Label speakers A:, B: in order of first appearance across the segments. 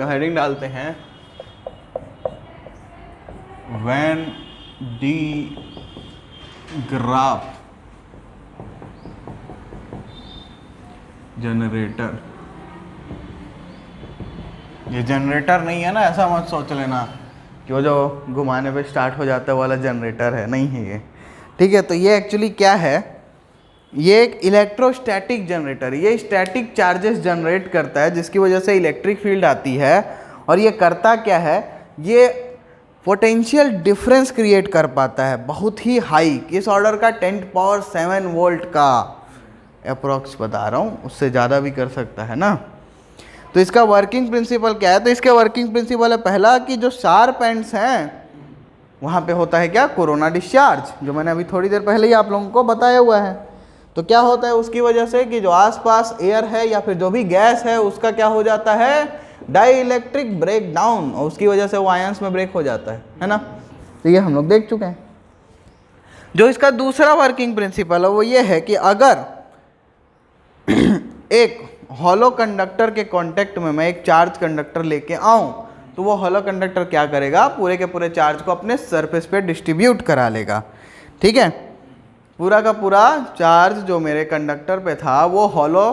A: Heading डालते हैं when D graph generator. ये जनरेटर नहीं है ना, ऐसा मत सोच लेना कि वो जो घुमाने पे स्टार्ट हो जाता है वाला जनरेटर है, नहीं है ये। ठीक है, तो ये एक्चुअली क्या है, ये एक इलेक्ट्रोस्टैटिक जनरेटर, ये स्टैटिक चार्जेस जनरेट करता है जिसकी वजह से इलेक्ट्रिक फील्ड आती है। और ये करता क्या है, ये पोटेंशियल डिफरेंस क्रिएट कर पाता है बहुत ही हाई, किस ऑर्डर का, 10⁻7 वोल्ट का अप्रोक्स बता रहा हूँ, उससे ज़्यादा भी कर सकता है ना। तो इसका वर्किंग प्रिंसिपल क्या है, तो इसके वर्किंग प्रिंसिपल है पहला कि जो शार्प एंड्स हैं वहाँ पे होता है क्या, कोरोना डिस्चार्ज, जो मैंने अभी थोड़ी देर पहले ही आप लोगों को बताया हुआ है। तो क्या होता है उसकी वजह से कि जो आसपास एयर है या फिर जो भी गैस है उसका क्या हो जाता है, डाई इलेक्ट्रिक ब्रेक डाउन, और उसकी वजह से वो आयंस में ब्रेक हो जाता है ना। तो ये हम लोग देख चुके हैं। जो इसका दूसरा वर्किंग प्रिंसिपल है वो ये है कि अगर एक हॉलो कंडक्टर के कांटेक्ट में मैं एक चार्ज कंडक्टर लेके आऊं तो वो हॉलो कंडक्टर क्या करेगा, पूरे के पूरे चार्ज को अपने सरफेस पे डिस्ट्रीब्यूट करा लेगा। ठीक है, पूरा का पूरा चार्ज जो मेरे कंडक्टर पे था वो हॉलो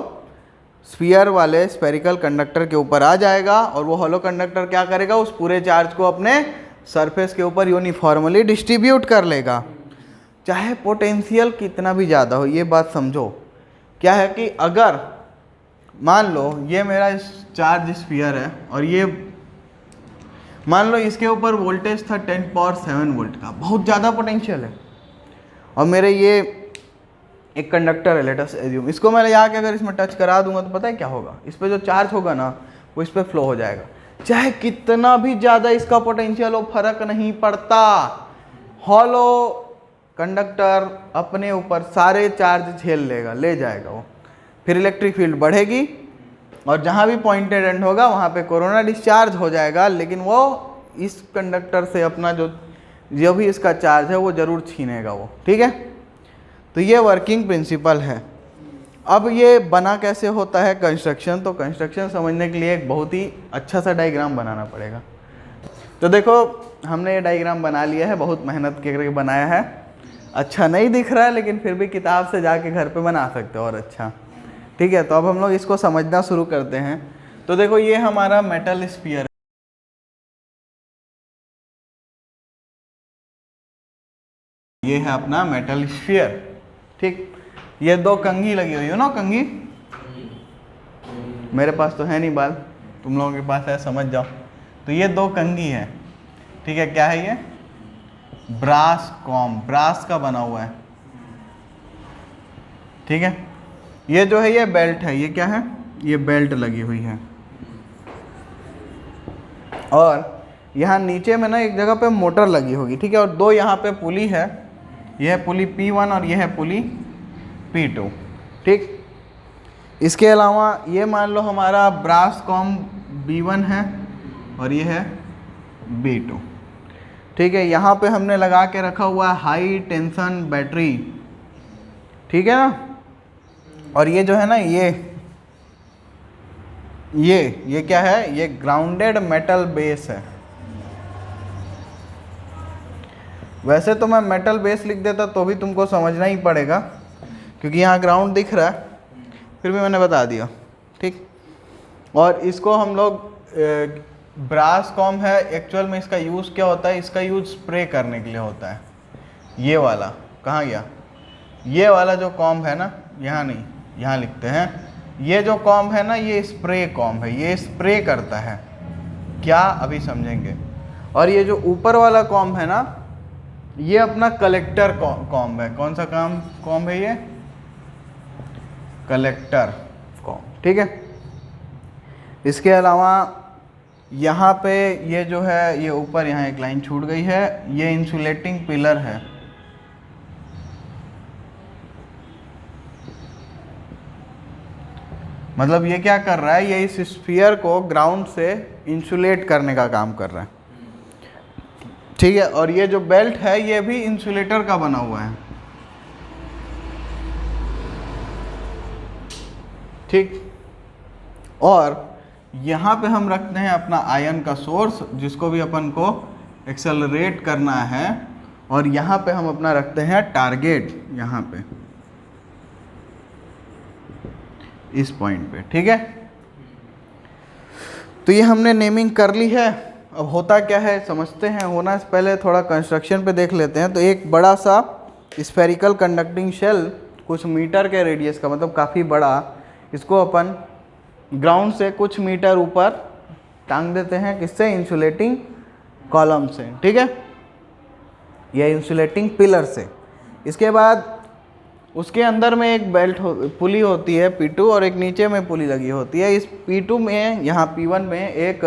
A: स्फीयर वाले स्फेरिकल कंडक्टर के ऊपर आ जाएगा, और वो हॉलो कंडक्टर क्या करेगा, उस पूरे चार्ज को अपने सरफेस के ऊपर यूनिफॉर्मली डिस्ट्रीब्यूट कर लेगा, चाहे पोटेंशियल कितना भी ज़्यादा हो। ये बात समझो, क्या है कि अगर मान लो ये मेरा चार्ज स्फीयर है और ये मान लो इसके ऊपर वोल्टेज था 10⁻7 वोल्ट का, बहुत ज़्यादा पोटेंशियल है, और मेरे ये एक कंडक्टर है, लेट अस एज्यूम, इसको मैं ले जाके अगर इसमें टच करा दूंगा तो पता है क्या होगा, इस पर जो चार्ज होगा ना वो इस पर फ्लो हो जाएगा, चाहे कितना भी ज़्यादा इसका पोटेंशियल हो, फर्क नहीं पड़ता। हॉलो कंडक्टर अपने ऊपर सारे चार्ज झेल लेगा, ले जाएगा वो, फिर इलेक्ट्रिक फील्ड बढ़ेगी और जहाँ भी पॉइंटेड एंड होगा वहाँ पे कोरोना डिस्चार्ज हो जाएगा, लेकिन वो इस कंडक्टर से अपना जो भी इसका चार्ज है वो ज़रूर छीनेगा वो। ठीक है, तो ये वर्किंग प्रिंसिपल है। अब ये बना कैसे होता है कंस्ट्रक्शन, तो कंस्ट्रक्शन समझने के लिए एक बहुत ही अच्छा सा डायग्राम बनाना पड़ेगा। तो देखो हमने ये डायग्राम बना लिया है, बहुत मेहनत करके बनाया है, अच्छा नहीं दिख रहा है लेकिन फिर भी किताब से जाके घर पे बना सकते हो और अच्छा। ठीक है, तो अब हम लोग इसको समझना शुरू करते हैं। तो देखो ये हमारा मेटल स्फीयर है, ये है अपना मेटल स्फीयर। ठीक, ये दो कंघी लगी हुई है ना, कंघी, मेरे पास तो है नहीं बाल, तुम लोगों के पास है, समझ जाओ। तो ये दो कंघी है, ठीक है, क्या है ये, ब्रास कॉम, ब्रास का बना हुआ है। ठीक है, ये जो है ये बेल्ट है, ये क्या है, ये बेल्ट लगी हुई है, और यहाँ नीचे में ना एक जगह पे मोटर लगी होगी। ठीक है, और दो यहाँ पे पुली है, यह है पुली P1 और यह है पुली P2। ठीक, इसके अलावा ये मान लो हमारा ब्रास कॉम B1 है और ये है B2। ठीक है, यहाँ पे हमने लगा के रखा हुआ है हाई टेंशन बैटरी। ठीक है ना, और ये जो है ना ये क्या है, ये ग्राउंडेड मेटल बेस है। वैसे तो मैं मेटल बेस लिख देता तो भी तुमको समझना ही पड़ेगा क्योंकि यहाँ ग्राउंड दिख रहा है, फिर भी मैंने बता दिया। ठीक, और इसको हम लोग ब्रास कॉम है, एक्चुअल में इसका यूज़ क्या होता है, इसका यूज़ स्प्रे करने के लिए होता है। ये वाला कहाँ गया, ये वाला जो कॉम है ना, यहाँ नहीं, यहाँ लिखते हैं, ये जो कॉम है ना ये स्प्रे कॉम है, ये स्प्रे करता है, क्या अभी समझेंगे। और ये जो ऊपर वाला कॉम है ना ये अपना कलेक्टर कॉम है। कौन सा कॉम है ये, कलेक्टर कॉम। ठीक है, इसके अलावा यहाँ पे ये जो है, ये ऊपर यहाँ एक लाइन छूट गई है, ये इंसुलेटिंग पिलर है। मतलब ये क्या कर रहा है, ये इस स्फीयर को ग्राउंड से इंसुलेट करने का काम कर रहा है। ठीक है, और ये जो बेल्ट है ये भी इंसुलेटर का बना हुआ है। ठीक, और यहाँ पे हम रखते हैं अपना आयन का सोर्स जिसको भी अपन को एक्सेलरेट करना है, और यहाँ पे हम अपना रखते हैं टारगेट, यहाँ पे इस पॉइंट पे। ठीक है, तो ये हमने नेमिंग कर ली है। अब होता क्या है समझते हैं, होना से पहले थोड़ा कंस्ट्रक्शन पे देख लेते हैं। तो एक बड़ा सा स्फेरिकल कंडक्टिंग शेल कुछ मीटर के रेडियस का, मतलब काफ़ी बड़ा, इसको अपन ग्राउंड से कुछ मीटर ऊपर टांग देते हैं, किससे? इंसुलेटिंग कॉलम से। ठीक है, या इंसुलेटिंग पिलर से। इसके बाद उसके अंदर में एक बेल्ट पुली होती है P2, और एक नीचे में पुली लगी होती है। इस P2 में, यहाँ P1 में एक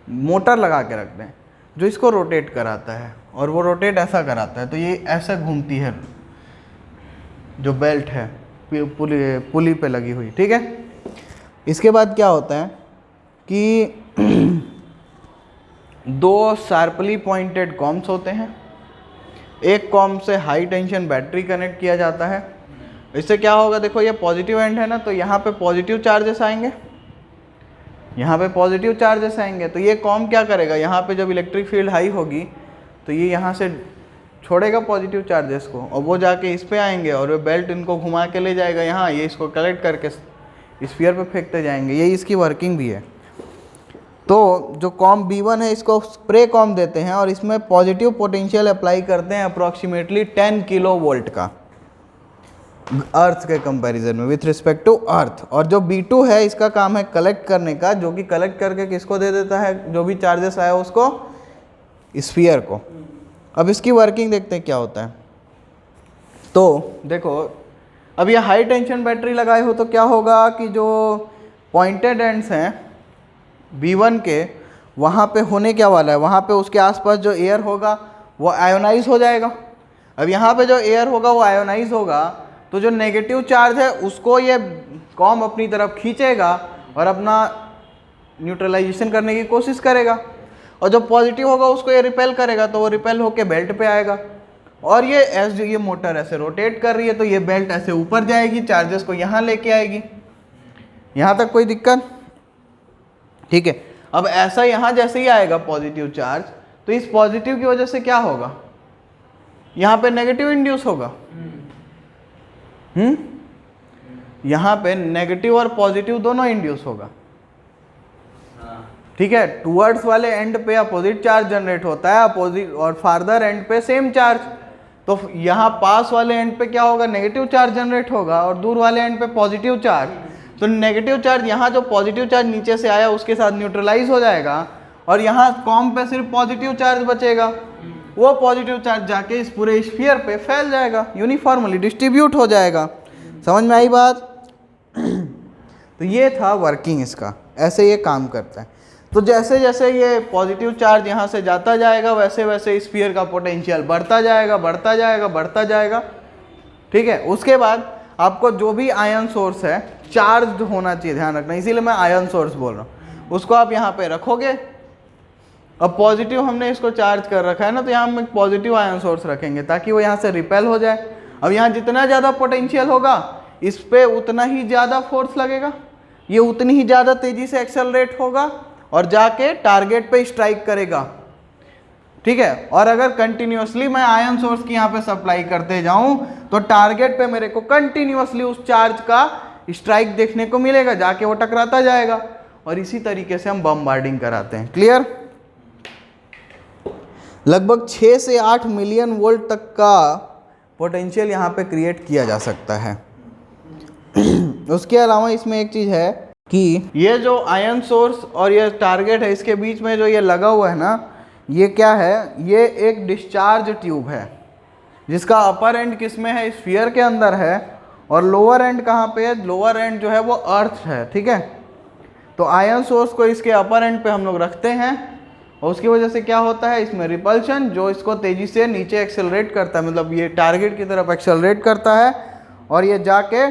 A: मोटर लगा के रखते हैं जो इसको रोटेट कराता है, और वो रोटेट ऐसा कराता है तो ये ऐसे घूमती है जो बेल्ट है पुली पे लगी हुई। ठीक है, इसके बाद क्या होता है कि दो शार्पली पॉइंटेड कॉम्स होते हैं। एक कॉम से हाई टेंशन बैटरी कनेक्ट किया जाता है। इससे क्या होगा, देखो ये पॉजिटिव एंड है ना, तो यहाँ पे पॉजिटिव चार्जेस आएंगे, यहाँ पे पॉजिटिव चार्जेस आएंगे। तो ये कॉम क्या करेगा, यहाँ पे जब इलेक्ट्रिक फील्ड हाई होगी तो ये यहाँ से छोड़ेगा पॉजिटिव चार्जेस को, और वो जाके इस पे आएंगे, और वो बेल्ट इनको घुमा के ले जाएगा यहाँ, ये इसको कलेक्ट करके स्फीयर पे फेंकते जाएंगे। यही इसकी वर्किंग भी है। तो जो कॉम B1 है इसको स्प्रे कॉम देते हैं, और इसमें पॉजिटिव पोटेंशियल अप्लाई करते हैं अप्रॉक्सीमेटली 10 किलो वोल्ट का अर्थ के कंपैरिजन में, विथ रिस्पेक्ट टू अर्थ। और जो B2 है इसका काम है कलेक्ट करने का, जो कि कलेक्ट करके किसको दे देता है, जो भी चार्जेस आया उसको, स्फीयर को। अब इसकी वर्किंग देखते हैं क्या होता है। तो देखो, अब ये हाई टेंशन बैटरी लगाए हो तो क्या होगा कि जो पॉइंटेड एंड्स हैं B1 के, वहाँ पे होने क्या वाला है, वहाँ पे उसके आसपास जो एयर होगा वो आयोनाइज हो जाएगा। अब यहाँ पे जो एयर होगा वो आयोनाइज होगा, तो जो नेगेटिव चार्ज है उसको ये कॉम अपनी तरफ खींचेगा और अपना न्यूट्रलाइजेशन करने की कोशिश करेगा, और जो पॉजिटिव होगा उसको ये रिपेल करेगा, तो वो रिपेल होके बेल्ट पे आएगा। और ये ये मोटर ऐसे रोटेट कर रही है तो ये बेल्ट ऐसे ऊपर जाएगी, चार्जेस को यहाँ लेके आएगी। यहाँ तक कोई दिक्कत? ठीक है, अब ऐसा यहाँ जैसे ही आएगा पॉजिटिव चार्ज, तो इस पॉजिटिव की वजह से क्या होगा, यहाँ पे नेगेटिव इंड्यूस होगा। यहाँ पे नेगेटिव और पॉजिटिव दोनों इंड्यूस होगा। ठीक है, टूवर्ड्स वाले एंड पे अपोजिट चार्ज जनरेट होता है, अपोजिट और फार्दर एंड पे सेम चार्ज। तो यहाँ पास वाले एंड पे क्या होगा, नेगेटिव चार्ज जनरेट होगा, और दूर वाले एंड पे पॉजिटिव चार्ज। तो नेगेटिव चार्ज, यहाँ जो पॉजिटिव चार्ज नीचे से आया उसके साथ न्यूट्रलाइज हो जाएगा, और यहाँ कॉम पे सिर्फ पॉजिटिव चार्ज बचेगा। वो पॉजिटिव चार्ज जाके इस पूरे स्फीयर पे फैल जाएगा, यूनिफॉर्मली डिस्ट्रीब्यूट हो जाएगा। समझ में आई बात? तो ये था वर्किंग इसका, ऐसे ये काम करता है। तो जैसे जैसे ये पॉजिटिव चार्ज यहाँ से जाता जाएगा, वैसे वैसे स्फीयर का पोटेंशियल बढ़ता जाएगा, बढ़ता जाएगा, बढ़ता जाएगा। ठीक है, उसके बाद आपको जो भी आयन सोर्स है चार्ज होना चाहिए, ध्यान रखना, इसीलिए मैं आयन सोर्स बोल रहा हूँ। उसको आप यहाँ पे रखोगे। अब पॉजिटिव हमने इसको चार्ज कर रखा है ना, तो यहाँ हम एक पॉजिटिव आयन सोर्स रखेंगे ताकि वो यहाँ से रिपेल हो जाए। अब यहाँ जितना ज़्यादा पोटेंशियल होगा इस पे उतना ही ज़्यादा फोर्स लगेगा, ये उतनी ही ज़्यादा तेज़ी से एक्सेलरेट होगा और जाके टारगेट पे स्ट्राइक करेगा। ठीक है, और अगर कंटिन्यूसली मैं आयन सोर्स की यहाँ पे सप्लाई करते जाऊं तो टारगेट पे मेरे को कंटिन्यूसली उस चार्ज का स्ट्राइक देखने को मिलेगा, जाके वो टकराता जाएगा, और इसी तरीके से हम बमबार्डिंग कराते हैं। क्लियर? लगभग 6 से 8 मिलियन वोल्ट तक का पोटेंशियल यहाँ पे क्रिएट किया जा सकता है। उसके अलावा इसमें एक चीज़ है कि ये जो आयन सोर्स और ये टारगेट है, इसके बीच में जो ये लगा हुआ है ना, ये क्या है, ये एक डिस्चार्ज ट्यूब है जिसका अपर एंड किस में है, स्फीयर के अंदर है, और लोअर एंड कहाँ पे है, लोअर एंड जो है वो अर्थ है। ठीक है, तो आयन सोर्स को इसके अपर एंड पे हम लोग रखते हैं, और उसकी वजह से क्या होता है, इसमें रिपल्शन जो इसको तेज़ी से नीचे एक्सेलरेट करता है, मतलब ये टारगेट की तरफ एक्सेलरेट करता है, और ये जाके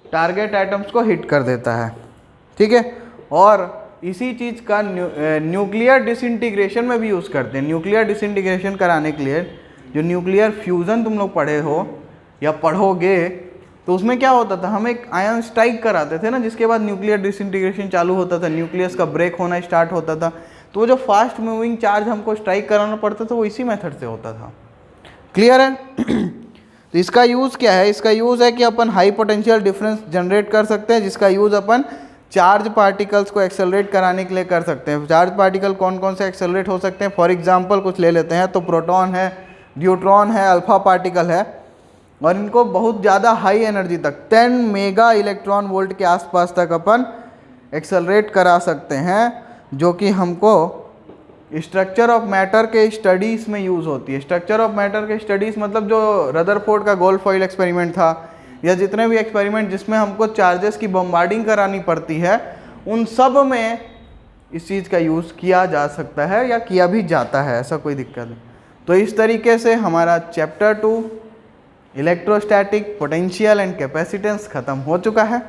A: टारगेट एटम्स को हिट कर देता है। ठीक है, और इसी चीज़ का न्यूक्लियर डिसइंटीग्रेशन में भी यूज़ करते हैं। न्यूक्लियर डिसइंटीग्रेशन कराने के लिए जो न्यूक्लियर फ्यूज़न तुम लोग पढ़े हो या पढ़ोगे, तो उसमें क्या होता था, हम एक आयन स्ट्राइक कराते थे ना, जिसके बाद न्यूक्लियर डिसइंटीग्रेशन चालू होता था, न्यूक्लियस का ब्रेक होना स्टार्ट होता था। तो वो जो फास्ट मूविंग चार्ज हमको स्ट्राइक कराना पड़ता था वो इसी मेथड से होता था। क्लियर है? तो इसका यूज़ क्या है? इसका यूज़ है कि अपन हाई पोटेंशियल डिफरेंस जनरेट कर सकते हैं, जिसका यूज़ अपन चार्ज पार्टिकल्स को एक्सेलरेट कराने के लिए कर सकते हैं। चार्ज पार्टिकल कौन कौन से एक्सेलरेट हो सकते हैं? फॉर एग्जांपल कुछ ले लेते हैं, तो प्रोटॉन है, न्यूट्रॉन है, अल्फा पार्टिकल है, और इनको बहुत ज़्यादा हाई एनर्जी तक 10 मेगा इलेक्ट्रॉन वोल्ट के आसपास तक अपन एक्सेलरेट करा सकते हैं, जो कि हमको स्ट्रक्चर ऑफ मैटर के स्टडीज़ में यूज़ होती है। स्ट्रक्चर ऑफ मैटर के स्टडीज़ मतलब जो रदरफोर्ड का गोल्ड फॉइल एक्सपेरिमेंट था, या जितने भी एक्सपेरिमेंट जिसमें हमको चार्जेस की बम्बार्डिंग करानी पड़ती है, उन सब में इस चीज़ का यूज़ किया जा सकता है या किया भी जाता है, ऐसा कोई दिक्कत नहीं। तो इस तरीके से हमारा chapter 2 electrostatic potential and capacitance ख़त्म हो चुका है।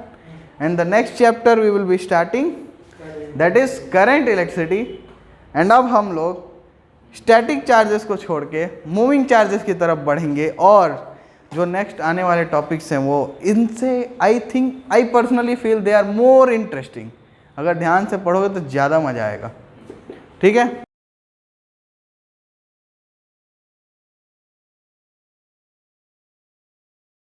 A: And the next chapter we will be starting, that is current electricity. And अब हम लोग स्टैटिक चार्जेस को छोड़ के मूविंग चार्जेस की तरफ बढ़ेंगे, और जो नेक्स्ट आने वाले टॉपिक्स हैं वो इनसे I personally feel they are more interesting. अगर ध्यान से पढ़ोगे तो ज़्यादा मज़ा आएगा। ठीक है।